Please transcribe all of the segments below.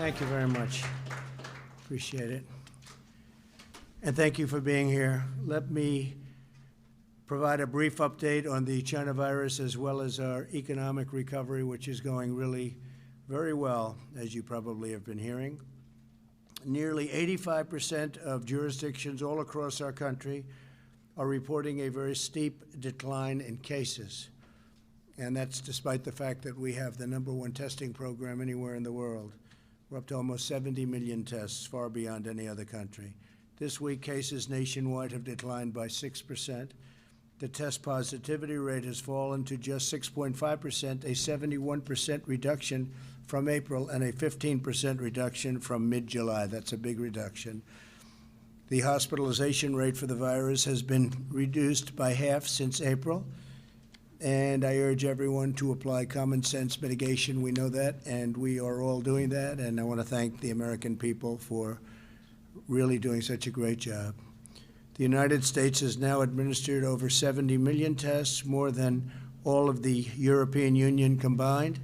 Thank you very much. Appreciate it. And thank you for being here. Let me provide a brief update on the China virus as well as our economic recovery, which is going really very well, as you probably have been hearing. Nearly 85% of jurisdictions all across our country are reporting a very steep decline in cases. And that's despite the fact that we have the #1 testing program anywhere in the world. We're up to almost 70 million tests, far beyond any other country. This week, cases nationwide have declined by 6%. The test positivity rate has fallen to just 6.5%, a 71% reduction from April and a 15% reduction from mid-July. That's a big reduction. The hospitalization rate for the virus has been reduced by half since April, and I urge everyone to apply common sense mitigation. We know that, and we are all doing that, and I want to thank the American people for really doing such a great job. The United States has now administered over 70 million tests, more than all of the European Union combined.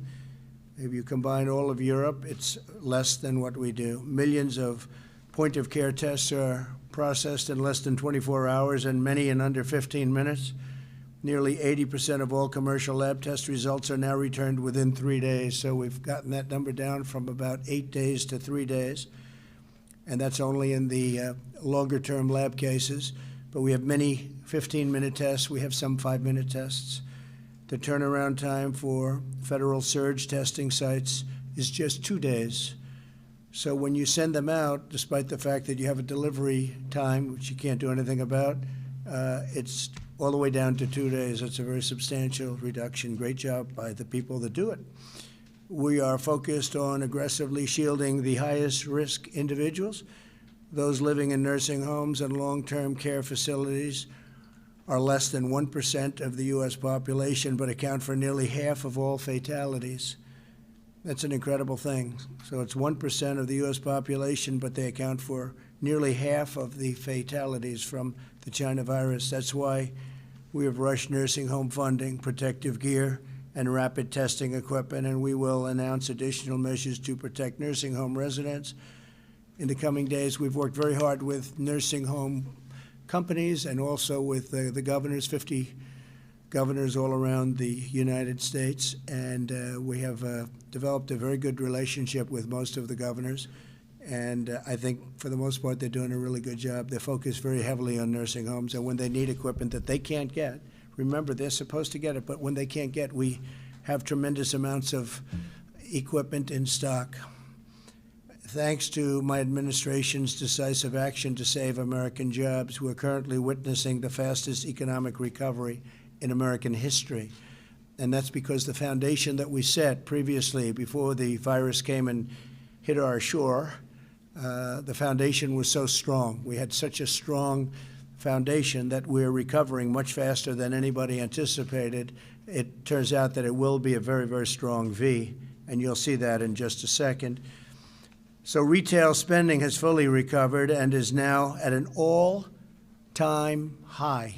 If you combine all of Europe, it's less than what we do. Millions of point-of-care tests are processed in less than 24 hours and many in under 15 minutes. Nearly 80% of all commercial lab test results are now returned within 3 days, so we've gotten that number down from about 8 days to 3 days. And that's only in the longer-term lab cases. But we have many 15-minute tests. We have some 5-minute tests. The turnaround time for federal surge testing sites is just 2 days. So when you send them out, despite the fact that you have a delivery time, which you can't do anything about, it's all the way down to 2 days. It's a very substantial reduction. Great job by the people that do it. We are focused on aggressively shielding the highest risk individuals. Those living in nursing homes and long-term care facilities are less than 1% of the U.S. population, but account for nearly half of all fatalities. That's an incredible thing. So it's 1% of the U.S. population, but they account for nearly half of the fatalities from the China virus. That's why we have rushed nursing home funding, protective gear, and rapid testing equipment, and we will announce additional measures to protect nursing home residents. In the coming days, we've worked very hard with nursing home companies and also with the governors, 50 governors all around the United States, and we have developed a very good relationship with most of the governors, and I think for the most part they're doing a really good job. They're focused very heavily on nursing homes, and when they need equipment that they can't get, remember, they're supposed to get it, but when they can't get, we have tremendous amounts of equipment in stock. Thanks to my administration's decisive action to save American jobs, we're currently witnessing the fastest economic recovery in American history. And that's because the foundation that we set previously, before the virus came and hit our shore, the foundation was so strong. We had such a strong foundation that we're recovering much faster than anybody anticipated. It turns out that it will be a very, very strong V, and you'll see that in just a second. So retail spending has fully recovered and is now at an all-time high.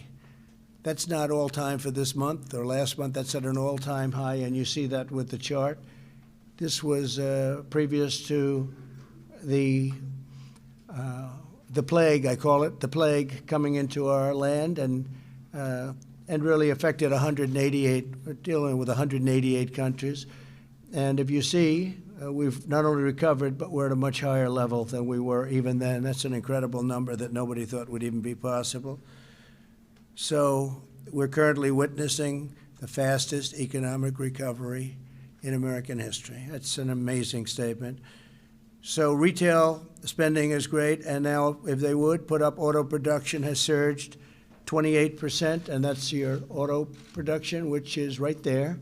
That's not all-time for this month or last month. That's at an all-time high, and you see that with the chart. This was previous to the plague, I call it, the plague coming into our land and really affected 188, we're dealing with 188 countries. And if you see, we've not only recovered, but we're at a much higher level than we were even then. That's an incredible number that nobody thought would even be possible. So we're currently witnessing the fastest economic recovery in American history. That's an amazing statement. So retail spending is great, and now, if they would, put up auto production has surged 28%, and that's your auto production, which is right there.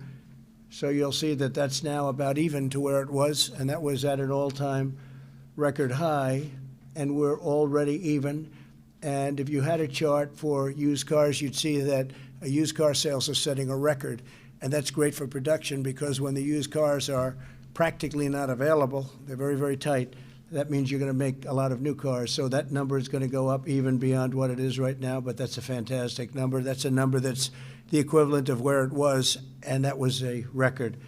So you'll see that that's now about even to where it was, and that was at an all-time record high, and we're already even. And if you had a chart for used cars, you'd see that used car sales are setting a record, and that's great for production because when the used cars are practically not available, they're very, very tight, that means you're going to make a lot of new cars. So that number is going to go up even beyond what it is right now, but that's a fantastic number. That's a number that's the equivalent of where it was, and that was a record.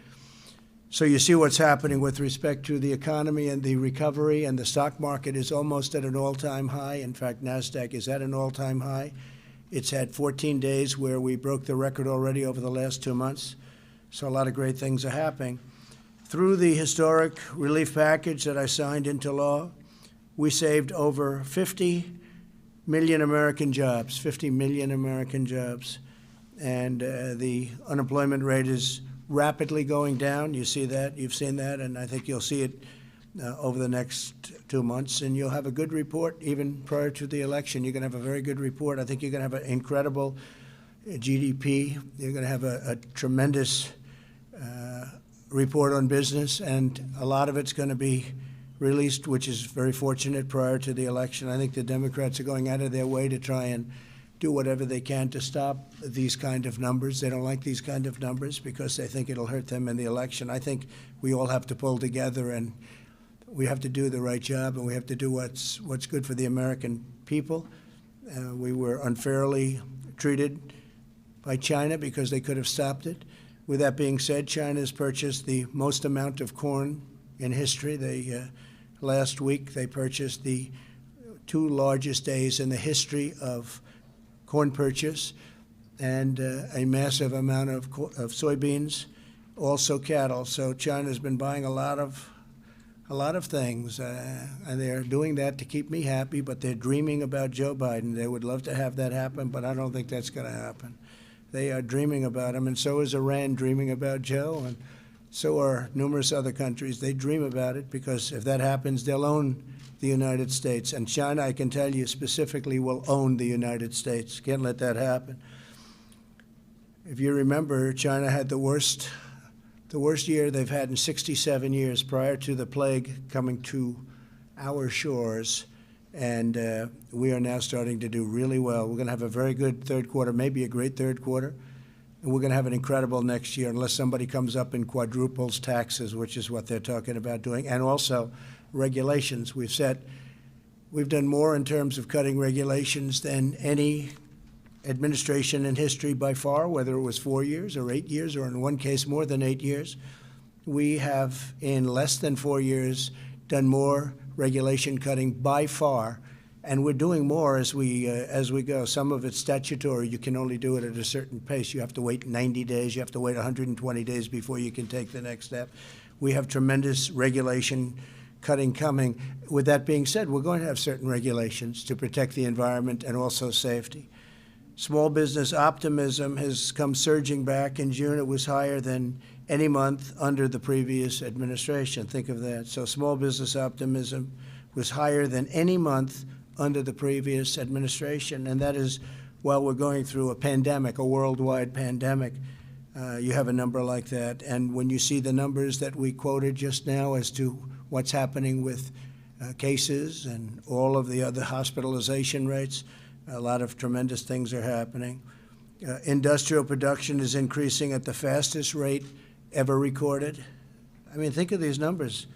So you see what's happening with respect to the economy and the recovery, and the stock market is almost at an all-time high. In fact, NASDAQ is at an all-time high. It's had 14 days where we broke the record already over the last 2 months. So a lot of great things are happening. Through the historic relief package that I signed into law, we saved over 50 million American jobs, 50 million American jobs. And the unemployment rate is rapidly going down. You see that, you've seen that, and I think you'll see it over the next 2 months, and you'll have a good report even prior to the election. You're going to have a very good report. I think you're going to have an incredible GDP. You're going to have a tremendous report on business, and a lot of it's going to be released, which is very fortunate, prior to the election. I think the Democrats are going out of their way to try and do whatever they can to stop these kind of numbers. They don't like these kind of numbers because they think it'll hurt them in the election. I think we all have to pull together, and we have to do the right job, and we have to do what's good for the American people. We were unfairly treated by China because they could have stopped it. With that being said, China has purchased the most amount of corn in history. Last week they purchased the 2 largest days in the history of corn purchase, and a massive amount of soybeans, also cattle. So China's been buying a lot of things, and they're doing that to keep me happy, but they're dreaming about Joe Biden. They would love to have that happen, but I don't think that's going to happen. They are dreaming about him, and so is Iran dreaming about Joe, and so are numerous other countries. They dream about it because if that happens, they'll own the United States. And China, I can tell you specifically, will own the United States. Can't let that happen. If you remember, China had the worst year they've had in 67 years prior to the plague coming to our shores. And we are now starting to do really well. We're going to have a very good third quarter, maybe a great third quarter. And we're going to have an incredible next year unless somebody comes up and quadruples taxes, which is what they're talking about doing. And also regulations. We've done more in terms of cutting regulations than any administration in history by far, whether it was 4 years or 8 years, or in one case more than 8 years. We have, in less than 4 years, done more regulation cutting by far, and we're doing more as we go. Some of it's statutory. You can only do it at a certain pace. You have to wait 90 days. You have to wait 120 days before you can take the next step. We have tremendous regulation cutting coming. With that being said, we're going to have certain regulations to protect the environment and also safety. Small business optimism has come surging back. In June, it was higher than any month under the previous administration. Think of that. So small business optimism was higher than any month under the previous administration, and that is while we're going through a pandemic, a worldwide pandemic. You have a number like that. And when you see the numbers that we quoted just now as to what's happening with cases and all of the other hospitalization rates, a lot of tremendous things are happening. Industrial production is increasing at the fastest rate ever recorded. I mean, think of these numbers.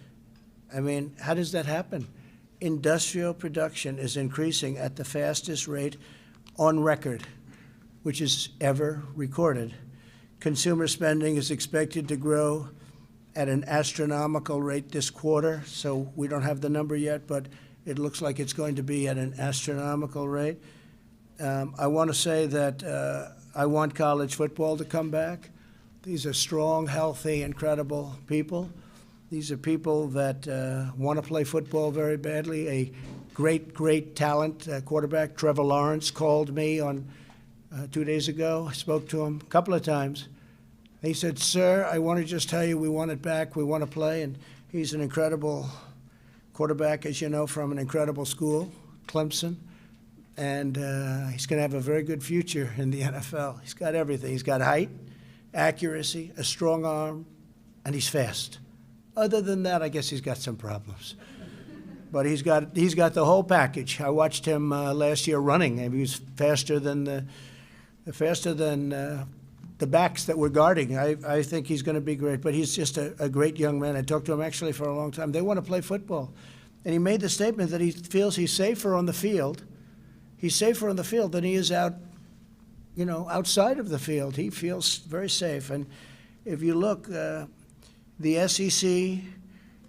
I mean, how does that happen? Industrial production is increasing at the fastest rate on record, which is ever recorded. Consumer spending is expected to grow at an astronomical rate this quarter. So we don't have the number yet, but it looks like it's going to be at an astronomical rate. I want to say that I want college football to come back. These are strong, healthy, incredible people. These are people that want to play football very badly. A great talent quarterback, Trevor Lawrence, called me on 2 days ago. I spoke to him a couple of times. He said, "Sir, I want to just tell you we want it back. We want to play." And he's an incredible quarterback, as you know, from an incredible school, Clemson. And he's going to have a very good future in the NFL. He's got everything. He's got height, accuracy, a strong arm, and he's fast. Other than that, I guess he's got some problems. But he's got the whole package. I watched him last year running, and he was faster than the backs that we're guarding. I think he's going to be great. But he's just a great young man. I talked to him actually for a long time. They want to play football. And he made the statement that he feels he's safer on the field. He's safer on the field than he is outside of the field. He feels very safe. And if you look, the SEC,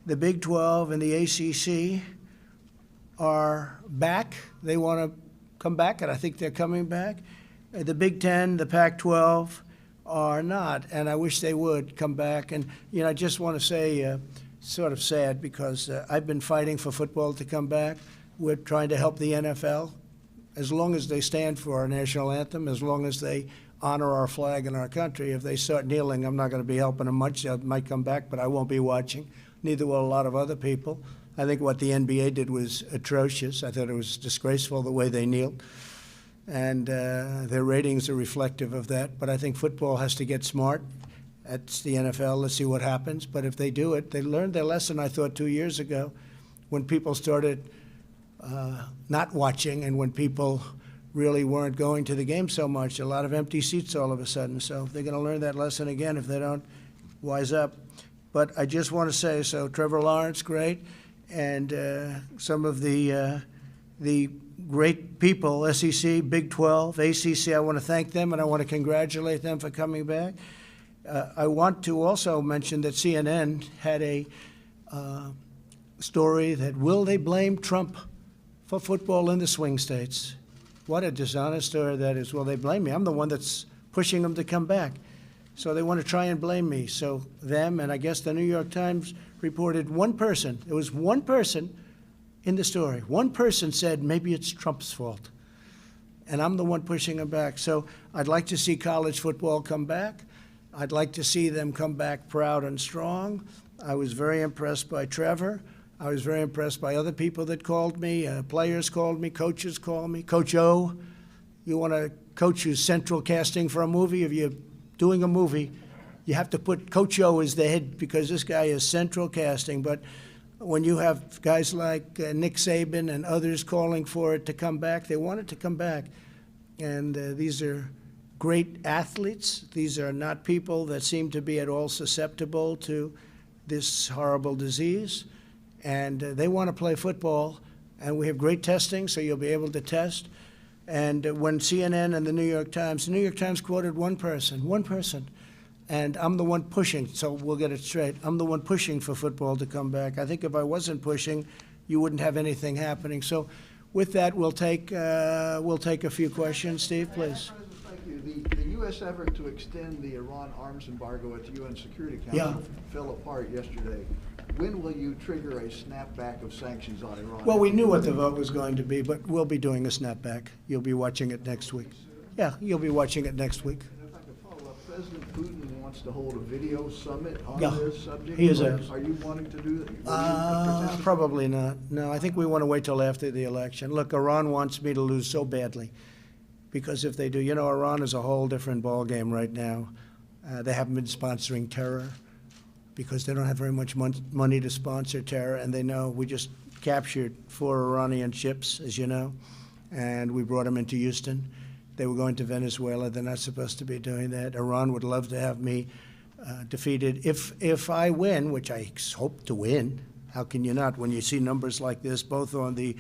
the Big 12, and the ACC are back. They want to come back, and I think they're coming back. The Big 10, the Pac-12 are not, and I wish they would come back. And, I just want to say, sort of sad, because I've been fighting for football to come back. We're trying to help the NFL. As long as they stand for our national anthem, as long as they honor our flag and our country. If they start kneeling, I'm not going to be helping them much. They might come back, but I won't be watching. Neither will a lot of other people. I think what the NBA did was atrocious. I thought it was disgraceful the way they kneeled. And their ratings are reflective of that. But I think football has to get smart. That's the NFL. Let's see what happens. But if they do it, they learned their lesson, I thought, 2 years ago when people started not watching and when people really weren't going to the game so much. A lot of empty seats all of a sudden. So they're going to learn that lesson again if they don't wise up. But I just want to say, so Trevor Lawrence, great. And some of the great people, SEC, Big 12, ACC, I want to thank them and I want to congratulate them for coming back. I want to also mention that CNN had a story that will they blame Trump for football in the swing states? What a dishonest story that is. Will they blame me? I'm the one that's pushing them to come back. So they want to try and blame me. So them, and I guess the New York Times reported one person. There was one person in the story. One person said, maybe it's Trump's fault. And I'm the one pushing them back. So I'd like to see college football come back. I'd like to see them come back proud and strong. I was very impressed by Trevor. I was very impressed by other people that called me. Players called me. Coaches called me. Coach O, you want a coach who's central casting for a movie? If you're doing a movie, you have to put Coach O as the head because this guy is central casting. But when you have guys like Nick Saban and others calling for it to come back, they want it to come back. And these are great athletes. These are not people that seem to be at all susceptible to this horrible disease. And they want to play football. And we have great testing, so you'll be able to test. And when CNN and the New York Times quoted one person. And I'm the one pushing, so we'll get it straight. I'm the one pushing for football to come back. I think if I wasn't pushing, you wouldn't have anything happening. So with that, we'll take a few questions. Steve, please. Thank you. The U.S. effort to extend the Iran arms embargo at the UN Security Council fell apart yesterday. When will you trigger a snapback of sanctions on Iran? Well, we knew what the vote was going to be, but we'll be doing a snapback. You'll be watching it next week. Yeah, you'll be watching it next week. If I could follow up, President Putin wants to hold a video summit on this subject. He is. Are you wanting to do that? Probably not. No, I think we want to wait till after the election. Look, Iran wants me to lose so badly because if they do, Iran is a whole different ballgame right now. They haven't been sponsoring terror because they don't have very much money to sponsor terror, and they know we just captured 4 Iranian ships, as you know, and we brought them into Houston. They were going to Venezuela. They're not supposed to be doing that. Iran would love to have me defeated. If I win, which I hope to win, how can you not when you see numbers like this, both on the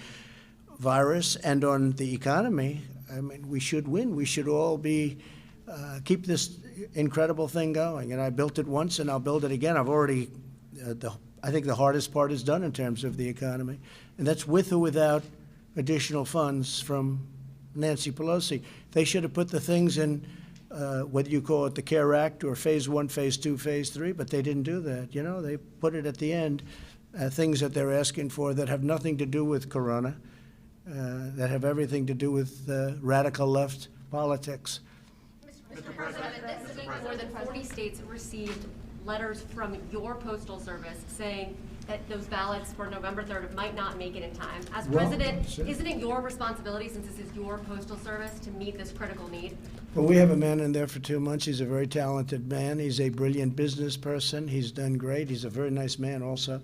virus and on the economy? I mean, we should win. We should all be keep this incredible thing going. And I built it once, and I'll build it again. I've already, I think the hardest part is done in terms of the economy, and that's with or without additional funds from Nancy Pelosi. They should have put the things in, whether you call it the CARE Act or Phase 1, Phase 2, Phase 3, but they didn't do that. They put it at the end, things that they're asking for that have nothing to do with Corona, that have everything to do with radical left politics. Mr. President, this week more than 40 states have received letters from your postal service saying that those ballots for November 3rd might not make it in time. As president, isn't it your responsibility, since this is your postal service, to meet this critical need? Well, we have a man in there for 2 months. He's a very talented man. He's a brilliant business person. He's done great. He's a very nice man also.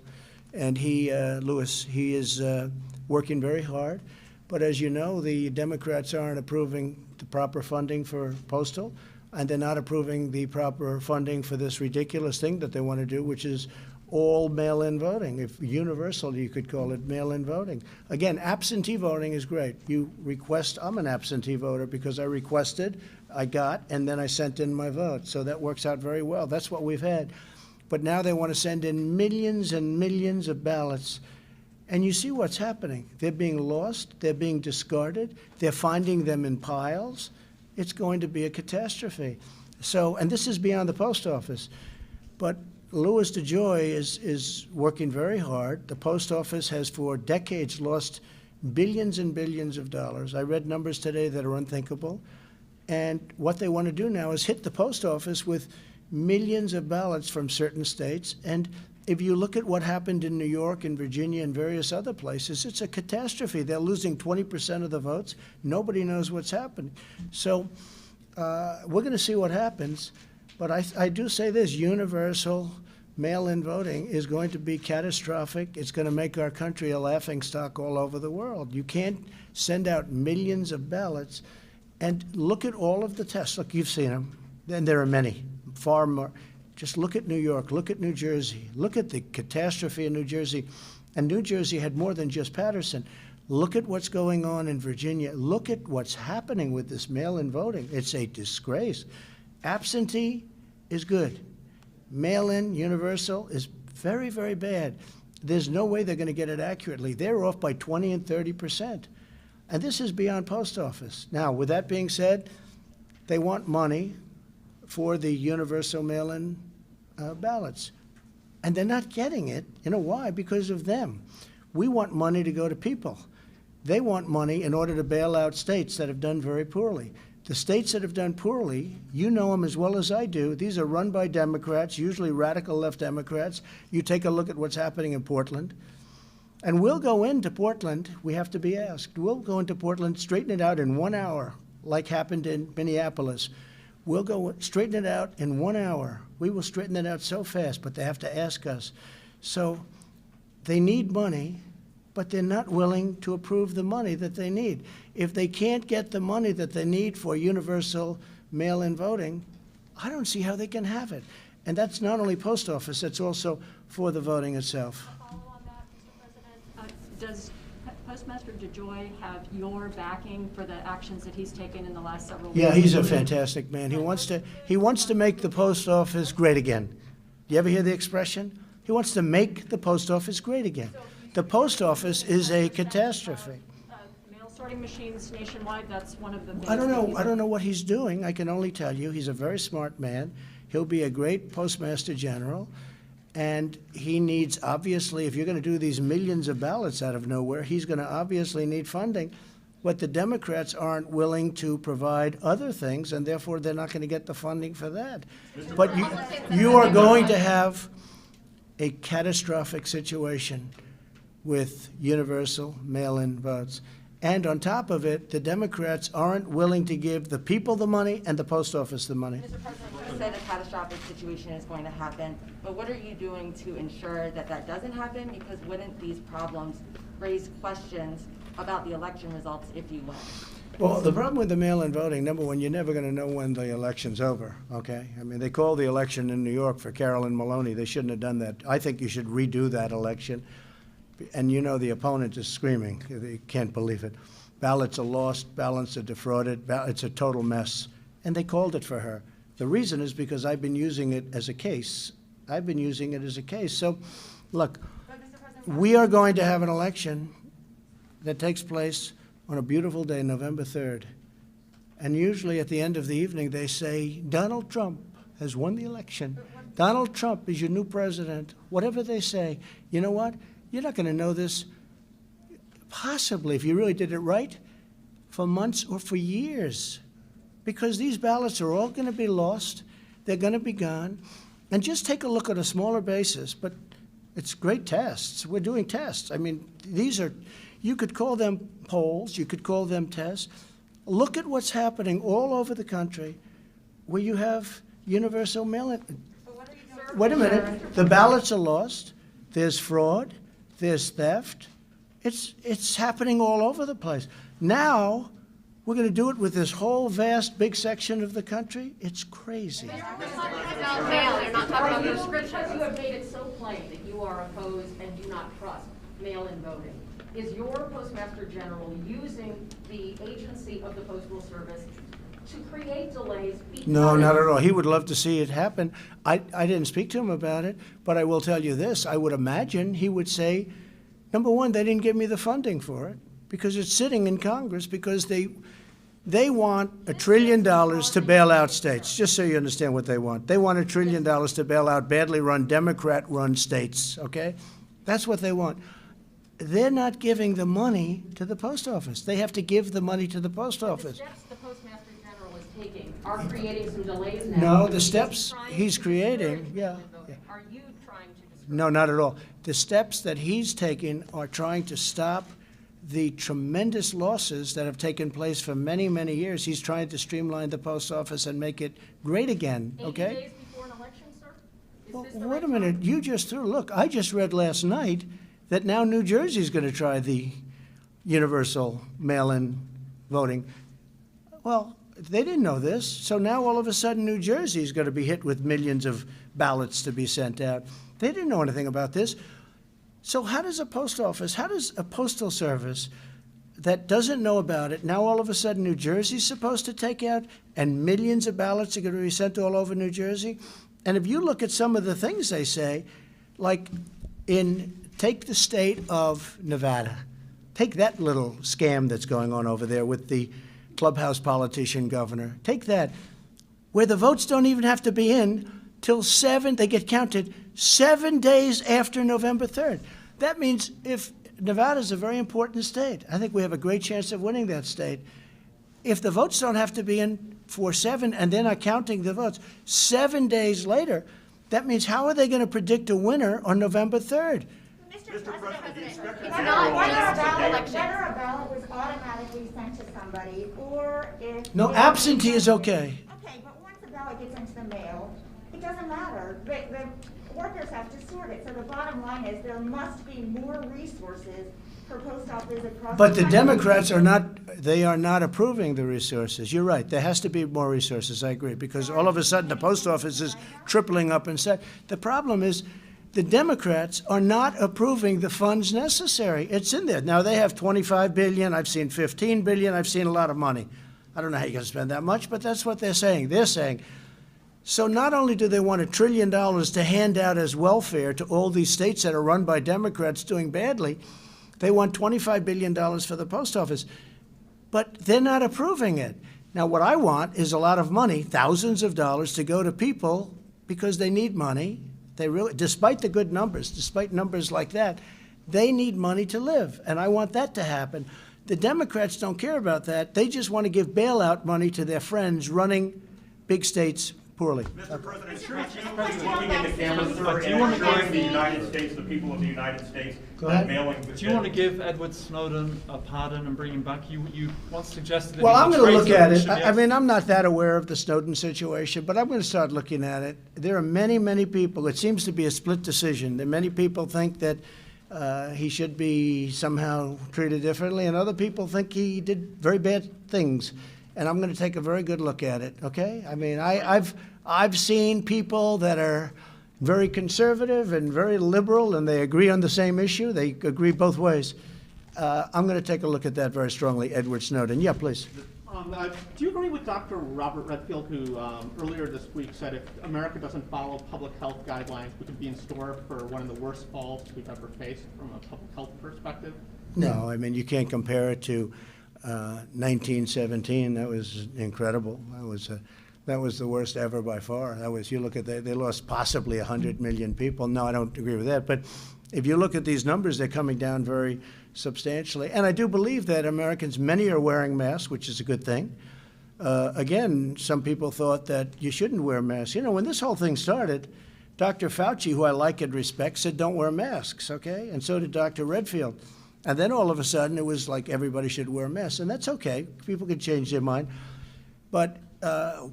And he, Lewis, he is working very hard. But as you know, the Democrats aren't approving the proper funding for postal, and they're not approving the proper funding for this ridiculous thing that they want to do, which is all mail-in voting. If universal, you could call it mail-in voting. Again, absentee voting is great. You request, I'm an absentee voter because I requested, I got, and then I sent in my vote. So that works out very well. That's what we've had. but now they want to send in millions and millions of ballots. And you see what's happening. They're being lost, they're being discarded, they're finding them in piles. It's going to be a catastrophe. So, and this is beyond the post office, but Louis DeJoy is working very hard. The post office has for decades lost billions and billions of dollars. I read numbers today that are unthinkable. And what they want to do now is hit the post office with millions of ballots from certain states. And if you look at what happened in New York and Virginia and various other places, it's a catastrophe. They're losing 20% of the votes. Nobody knows what's happening. So we're going to see what happens. But I do say this, universal mail-in voting is going to be catastrophic. It's going to make our country a laughingstock all over the world. You can't send out millions of ballots. And look at all of the tests. Look, you've seen them. And there are many, far more. Just look at New York, look at New Jersey, look at the catastrophe in New Jersey. And New Jersey had more than just Patterson. Look at what's going on in Virginia. Look at what's happening with this mail-in voting. It's a disgrace. Absentee is good. Mail-in, universal, is very, very bad. There's no way they're going to get it accurately. They're off by 20 and 30%. And this is beyond post office. Now, with that being said, they want money for the universal mail-in ballots. And they're not getting it. You know why? Because of them. We want money to go to people. They want money in order to bail out states that have done very poorly. The states that have done poorly, you know them as well as I do. These are run by Democrats, usually radical left Democrats. You take a look at what's happening in Portland. And we'll go into Portland, we have to be asked. We'll go into Portland, straighten it out in 1 hour, like happened in Minneapolis. We'll go straighten it out in 1 hour. We will straighten it out so fast, but they have to ask us. So they need money, but they're not willing to approve the money that they need. If they can't get the money that they need for universal mail-in voting, I don't see how they can have it. And that's not only post office, that's also for the voting itself. Follow on that, Mr. President. Does Postmaster DeJoy have your backing for the actions that he's taken in the last several weeks? Yeah, he's a fantastic man. He wants to make the post office great again. Do you ever hear the expression? He wants to make the post office great again. The post office is a catastrophe. Mail sorting machines nationwide, that's one of the things. I don't know what he's doing. I can only tell you he's a very smart man. He'll be a great postmaster general. And he needs, obviously, if you're going to do these millions of ballots out of nowhere, he's going to obviously need funding. But the Democrats aren't willing to provide other things, and therefore they're not going to get the funding for that. But you are going to have a catastrophic situation with universal mail-in votes. And on top of it, the Democrats aren't willing to give the people the money and the post office the money. Mr. President, you said a catastrophic situation is going to happen, but what are you doing to ensure that that doesn't happen? Because wouldn't these problems raise questions about the election results if you win? Well, the problem with the mail-in voting, number one, you're never going to know when the election's over, okay? I mean, they called the election in New York for Carolyn Maloney. They shouldn't have done that. I think you should redo that election. And you know the opponent is screaming. They can't believe it. Ballots are lost, ballots are defrauded, it's a total mess. And they called it for her. The reason is because I've been using it as a case. I've been using it as a case. So, look, we are going to have an election that takes place on a beautiful day, November 3rd. And usually at the end of the evening, they say, Donald Trump has won the election. Donald Trump is your new president. Whatever they say, you know what? You're not going to know this, possibly, if you really did it right, for months or for years. Because these ballots are all going to be lost. They're going to be gone. And just take a look at a smaller basis. But it's great tests. We're doing tests. I mean, these are, you could call them polls. You could call them tests. Look at what's happening all over the country where you have universal mail-in. Wait a minute. The ballots are lost. There's fraud. There's theft. It's happening all over the place. Now, we're going to do it with this whole vast, big section of the country. It's crazy. You're not mail, you're not talking about You prescriptions. have made it so plain that you are opposed and do not trust mail-in voting. Is your Postmaster General using the agency of the Postal Service to create delays because. No, not at all. He would love to see it happen. I didn't speak to him about it, but I will tell you this. I would imagine he would say, number one, they didn't give me the funding for it because it's sitting in Congress because they want $1 trillion to bail out states, just so you understand what they want. They want $1 trillion to bail out badly run, Democrat-run states, okay? That's what they want. They're not giving the money to the post office. They have to give the money to the post The office. steps the Postmaster General is taking are creating some delays now. No, the steps he's creating, yeah. Are you trying to discourage? No, not at all. The steps that he's taking are trying to stop the tremendous losses that have taken place for many, many years. He's trying to streamline the post office and make it great again, 80 okay? days before an election, sir? Is Well, this the wait right a minute, time? you just threw, look, I just read last night that now New Jersey's going to try the universal mail-in voting. Well, they didn't know this, so now all of a sudden New Jersey's going to be hit with millions of ballots to be sent out. They didn't know anything about this. So how does a post office, how does a postal service that doesn't know about it, now all of a sudden New Jersey's supposed to take out and millions of ballots are going to be sent all over New Jersey? And if you look at some of the things they say, like take the state of Nevada, take that little scam that's going on over there with the clubhouse politician governor, take that, where the votes don't even have to be in till they get counted 7 days after November 3rd. That means if Nevada's a very important state, I think we have a great chance of winning that state. If the votes don't have to be in for 7 and they're not counting the votes 7 days later, that means how are they going to predict a winner on November 3rd? Mr. President, It's not just an election. whether a ballot was automatically sent to somebody, or if. No, absentee is okay. Okay, but once the ballot gets into the mail, it doesn't matter. The workers have to sort it. So the bottom line is there must be more resources for post offices across. But the country. Democrats are not approving the resources. You're right, there has to be more resources, I agree, because all of a sudden the post office is tripling up in size. The problem is the Democrats are not approving the funds necessary. It's in there. Now, they have $25 billion, I've seen $15 billion, I've seen a lot of money. I don't know how you're going to spend that much, but that's what they're saying. They're saying, so not only do they want $1 trillion to hand out as welfare to all these states that are run by Democrats doing badly, they want $25 billion for the post office. But they're not approving it. Now, what I want is a lot of money, thousands of dollars, to go to people because they need money. They really, despite the good numbers, despite numbers like that, they need money to live, and I want that to happen. The Democrats don't care about that. They just want to give bailout money to their friends running big states poorly. Mr. President, should you looking at the camera, sir, and assuring the United States, the people of the United States, Go that ahead. mailing. Do you want to give Edward Snowden a pardon and bring him back? You once suggested that Well, he I'm was going to look racist at and it. should be I mean, I'm not that aware of the Snowden situation, but I'm going to start looking at it. There are many, many people. It seems to be a split decision. That many people think that he should be somehow treated differently, and other people think he did very bad things. And I'm going to take a very good look at it. Okay? I mean, I've seen people that are very conservative and very liberal, and they agree on the same issue. They agree both ways. I'm going to take a look at that very strongly, Edward Snowden. Yeah, please. Do you agree with Dr. Robert Redfield, who earlier this week said if America doesn't follow public health guidelines, we could be in store for one of the worst falls we've ever faced from a public health perspective? No, I mean, you can't compare it to 1917. That was incredible. That was the worst ever by far. That was, you look at they lost possibly 100 million people. No, I don't agree with that. But if you look at these numbers, they're coming down very substantially. And I do believe that Americans, many are wearing masks, which is a good thing. Again, some people thought that you shouldn't wear masks. You know, when this whole thing started, Dr. Fauci, who I like and respect, said don't wear masks, okay? And so did Dr. Redfield. And then all of a sudden, it was like everybody should wear masks. And that's okay. People can change their mind. But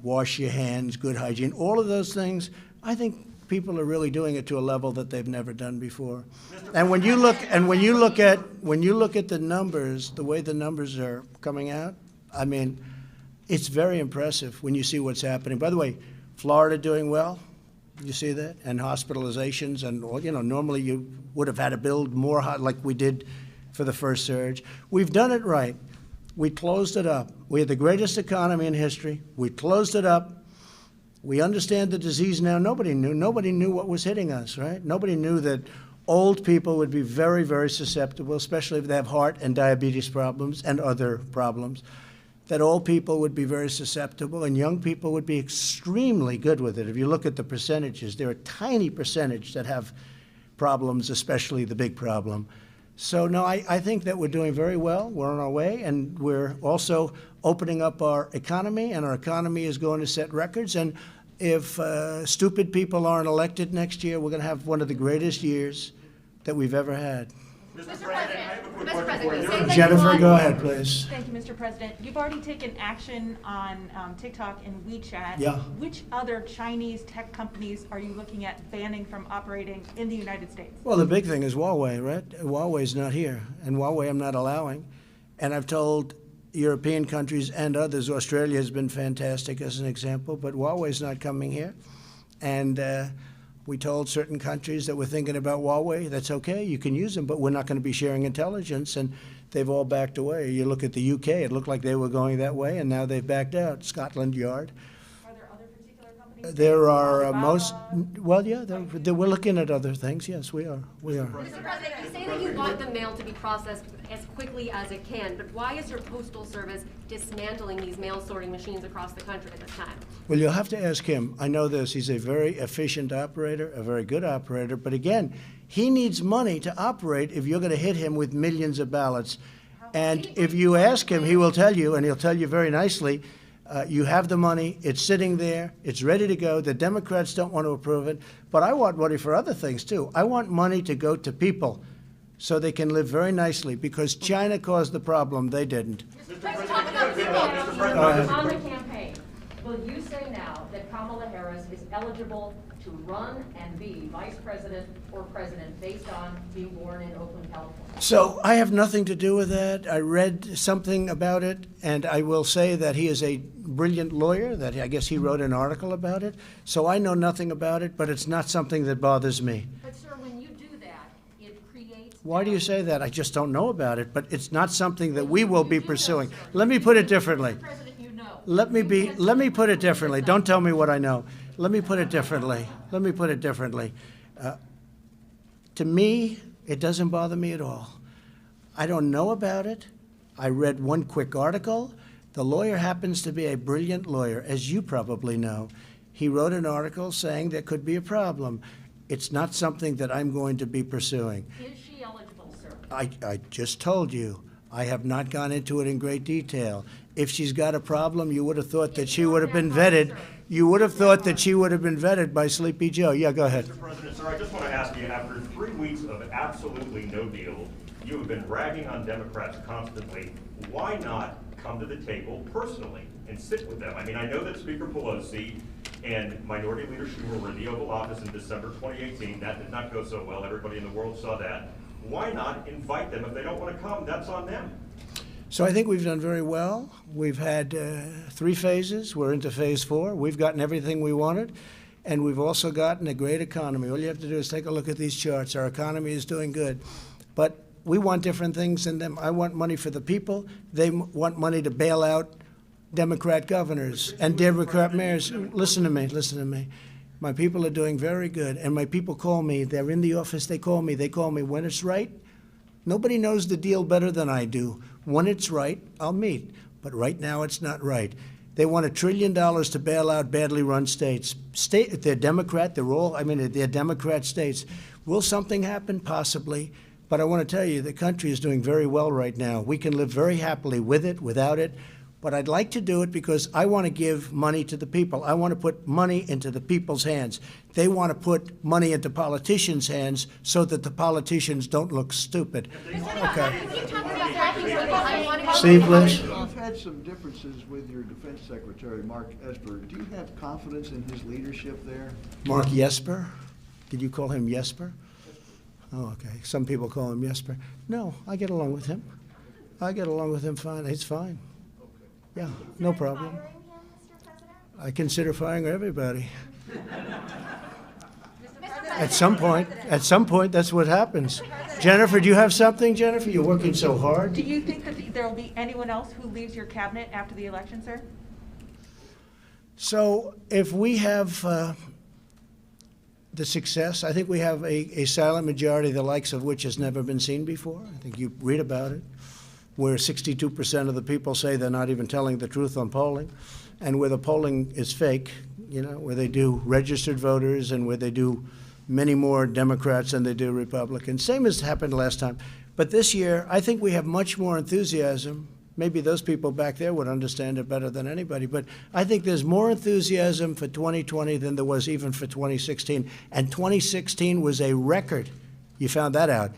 wash your hands, good hygiene, all of those things, I think people are really doing it to a level that they've never done before. And when you look at the numbers, the way the numbers are coming out, I mean, it's very impressive when you see what's happening. By the way, Florida doing well, you see that? And hospitalizations, and you know, normally you would have had to build more like we did for the first surge. We've done it right. We closed it up. We had the greatest economy in history. We closed it up. We understand the disease now. Nobody knew what was hitting us, right? Nobody knew that old people would be very, very susceptible, especially if they have heart and diabetes problems and other problems, that old people would be very susceptible and young people would be extremely good with it. If you look at the percentages, there are a tiny percentage that have problems, especially the big problem. So no, I think that we're doing very well. We're on our way, and we're also opening up our economy, and our economy is going to set records. And if stupid people aren't elected next year, we're going to have one of the greatest years that we've ever had. Mr. President, I have a quick Mr. question for President, you. you say that you Jennifer, want- go ahead, please. Thank you, Mr. President. You've already taken action on TikTok and WeChat. Yeah. Which other Chinese tech companies are you looking at banning from operating in the United States? Well, the big thing is Huawei, right? Huawei's not here, and Huawei I'm not allowing. And I've told European countries and others, Australia has been fantastic as an example, but Huawei's not coming here. And we told certain countries that we're thinking about Huawei, that's okay, you can use them, but we're not going to be sharing intelligence, and they've all backed away. You look at the UK, it looked like they were going that way, and now they've backed out. Scotland Yard. Are there other particular companies? There are Alibaba? well, yeah, we're looking at other things, yes, we are. Mr. President, you say that you want the mail to be processed as quickly as it can, but why is your postal service dismantling these mail sorting machines across the country at this time? Well, you'll have to ask him. I know this. He's a very efficient operator, a very good operator. But again, he needs money to operate if you're going to hit him with millions of ballots. And if you ask him, he will tell you, and he'll tell you very nicely, you have the money, it's sitting there, it's ready to go. The Democrats don't want to approve it. But I want money for other things, too. I want money to go to people so they can live very nicely, because China caused the problem. They didn't. Let's talk about people. On the campaign, will you say now that Kamala Harris is eligible to run and be vice president or president based on being born in Oakland, California? So I have nothing to do with that. I read something about it, and I will say that he is a brilliant lawyer, that I guess he wrote an article about it. So I know nothing about it, but it's not something that bothers me. But sir, when you do that, it creates. Why do you say that? I just don't know about it, but it's not something that we will be pursuing. Let me put it differently. Mr. President, you know. Let me put it differently. Don't tell me what I know. Let me put it differently. To me, it doesn't bother me at all. I don't know about it. I read one quick article. The lawyer happens to be a brilliant lawyer, as you probably know. He wrote an article saying there could be a problem. It's not something that I'm going to be pursuing. Is she eligible, sir? I just told you, I have not gone into it in great detail. If she's got a problem, you would have thought that she would have been vetted. You would have thought that she would have been vetted by Sleepy Joe. Yeah, go ahead. Mr. President, sir, I just want to ask you, after 3 weeks of absolutely no deal, you have been ragging on Democrats constantly. Why not come to the table personally and sit with them? I mean, I know that Speaker Pelosi and Minority Leader Schumer were in the Oval Office in December 2018. That did not go so well. Everybody in the world saw that. Why not invite them? If they don't want to come, that's on them. So I think we've done very well. We've had 3 phases. We're into phase 4. We've gotten everything we wanted, and we've also gotten a great economy. All you have to do is take a look at these charts. Our economy is doing good. But we want different things than them. I want money for the people. They want money to bail out Democrat governors and Democrat mayors. Listen to me. My people are doing very good, and my people call me. They're in the office. They call me when it's right. Nobody knows the deal better than I do. When it's right, I'll meet. But right now, it's not right. They want $1 trillion to bail out badly run states. They're Democrat. They're Democrat states. Will something happen? Possibly. But I want to tell you, the country is doing very well right now. We can live very happily with it, without it. But I'd like to do it because I want to give money to the people. I want to put money into the people's hands. They want to put money into politicians' hands so that the politicians don't look stupid. Okay. Steve, please. You've had some differences with your Defense Secretary, Mark Esper. Do you have confidence in his leadership there? Mark Jesper? Did you call him Jesper? Oh, okay. Some people call him Jesper. No, I get along with him. I get along with him fine. He's fine. Yeah, no problem. Firing him, Mr. President? I consider firing everybody. Mr. At some point, that's what happens. Jennifer, do you have something, Jennifer? You're working so hard. Do you think that there will be anyone else who leaves your cabinet after the election, sir? So if we have the success, I think we have a silent majority, the likes of which has never been seen before. I think you read about it, where 62% of the people say they're not even telling the truth on polling, and where the polling is fake, you know, where they do registered voters and where they do many more Democrats than they do Republicans. Same as happened last time. But this year, I think we have much more enthusiasm. Maybe those people back there would understand it better than anybody, but I think there's more enthusiasm for 2020 than there was even for 2016. And 2016 was a record. You found that out.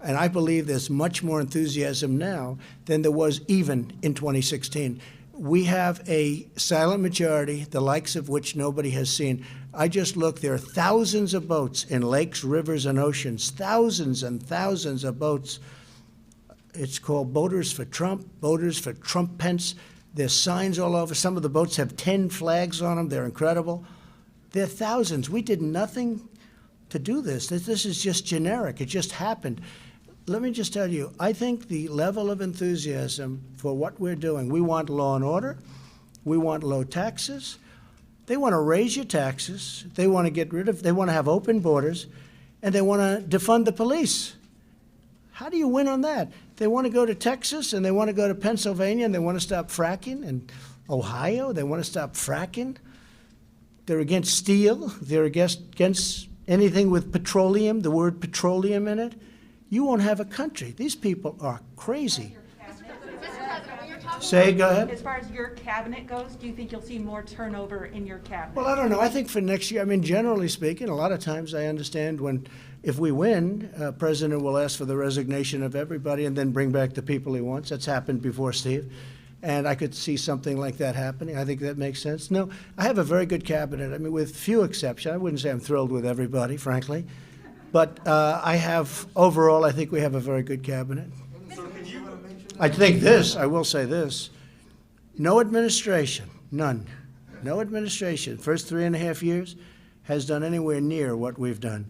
And I believe there's much more enthusiasm now than there was even in 2016. We have a silent majority, the likes of which nobody has seen. I just looked, there are thousands of boats in lakes, rivers, and oceans, thousands and thousands of boats. It's called Boaters for Trump, Boaters for Trump Pence. There's signs all over. Some of the boats have 10 flags on them. They're incredible. There are thousands. We did nothing to do this. This is just generic. It just happened. Let me just tell you, I think the level of enthusiasm for what we're doing, we want law and order, we want low taxes, they want to raise your taxes, they want to have open borders, and they want to defund the police. How do you win on that? They want to go to Texas, and they want to go to Pennsylvania, and they want to stop fracking, and Ohio, they want to stop fracking. They're against steel, they're against anything with petroleum, the word petroleum in it. You won't have a country. These people are crazy. Say, go ahead. As far as your cabinet goes, do you think you'll see more turnover in your cabinet? Well, I don't know. I think for next year, I mean, generally speaking, a lot of times I understand if we win, President will ask for the resignation of everybody and then bring back the people he wants. That's happened before, Steve. And I could see something like that happening. I think that makes sense. No, I have a very good cabinet. I mean, with few exceptions. I wouldn't say I'm thrilled with everybody, frankly. But overall, I think we have a very good cabinet. I will say this, no administration, none, no administration, first 3.5 years has done anywhere near what we've done.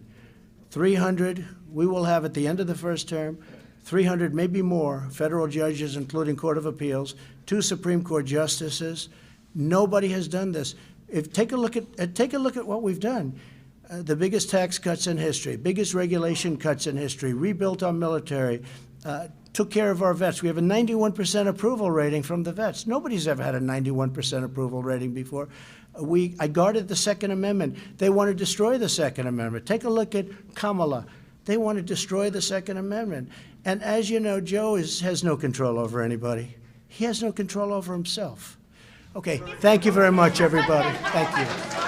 300, we will have at the end of the first term, 300, maybe more, federal judges, including Court of Appeals, 2 Supreme Court justices. Nobody has done this. Take a look at what we've done. The biggest tax cuts in history, biggest regulation cuts in history, rebuilt our military, took care of our vets. We have a 91% approval rating from the vets. Nobody's ever had a 91% approval rating before. I guarded the Second Amendment. They want to destroy the Second Amendment. Take a look at Kamala. They want to destroy the Second Amendment. And as you know, Joe has no control over anybody. He has no control over himself. Okay, thank you very much, everybody. Thank you.